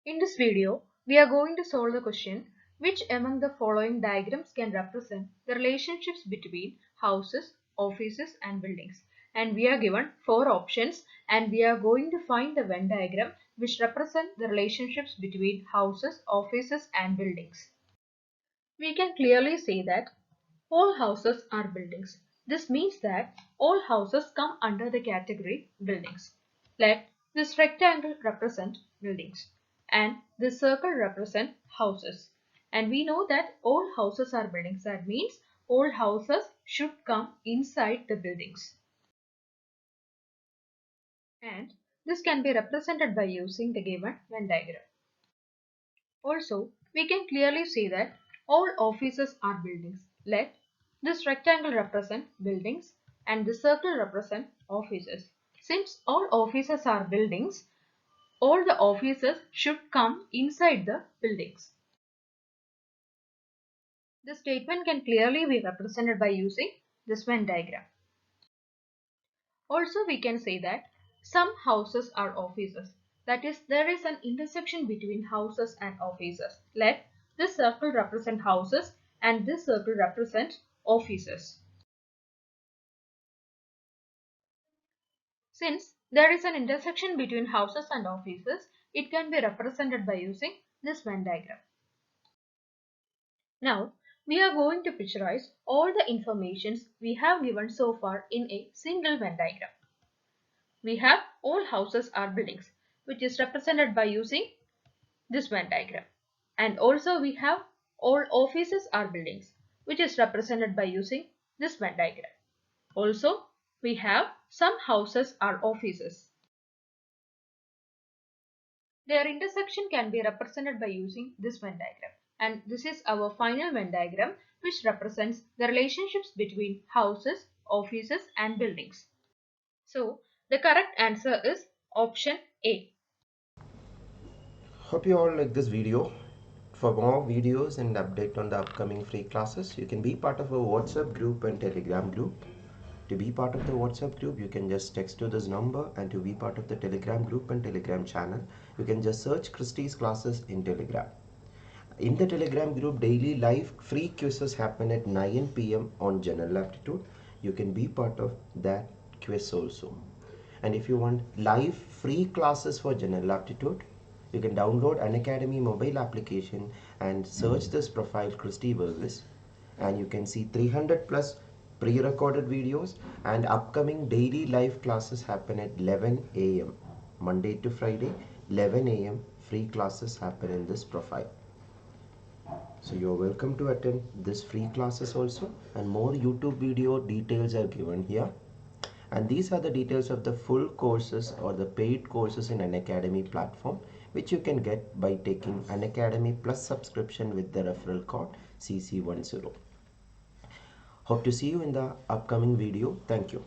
In this video, we are going to solve the question, which among the following diagrams can represent the relationships between houses, offices and buildings. And we are given 4 options and we are going to find the Venn diagram which represent the relationships between houses, offices and buildings. We can clearly say that all houses are buildings. This means that all houses come under the category buildings. Let this rectangle represent buildings and this circle represent houses. And we know that all houses are buildings. That means all houses should come inside the buildings. And this can be represented by using the given Venn diagram. Also, we can clearly see that all offices are buildings. Let this rectangle represent buildings and this circle represent offices. Since all offices are buildings, all the offices should come inside the buildings. The statement can clearly be represented by using this Venn diagram. Also, we can say that some houses are offices. That is, there is an intersection between houses and offices. Let this circle represent houses and this circle represent offices. Since there is an intersection between houses and offices, it can be represented by using this Venn diagram. Now, we are going to picturize all the informations we have given so far in a single Venn diagram. We have all houses are buildings, which is represented by using this Venn diagram. And also we have all offices are buildings, which is represented by using this Venn diagram. Also, we have some houses are offices. Their intersection can be represented by using this Venn diagram. And this is our final Venn diagram, which represents the relationships between houses, offices and buildings. So, the correct answer is option A. Hope you all like this video. For more videos and update on the upcoming free classes, you can be part of a WhatsApp group and Telegram group. To be part of the WhatsApp group, you can just text to this number, and to be part of the Telegram group and Telegram channel, you can just search Christy's classes in Telegram. In the Telegram group, daily live free quizzes happen at 9 p.m. on General Aptitude. You can be part of that quiz also. And if you want live free classes for General Aptitude, you can download Unacademy mobile application and search this profile Christy Varghese, and you can see 300 plus pre-recorded videos, and upcoming daily live classes happen at 11 a.m. Monday to Friday, 11 a.m. free classes happen in this profile. So you're welcome to attend this free classes also, and more YouTube video details are given here. And these are the details of the full courses or the paid courses in Unacademy platform, which you can get by taking Unacademy Plus subscription with the referral code CC10. Hope to see you in the upcoming video. Thank you.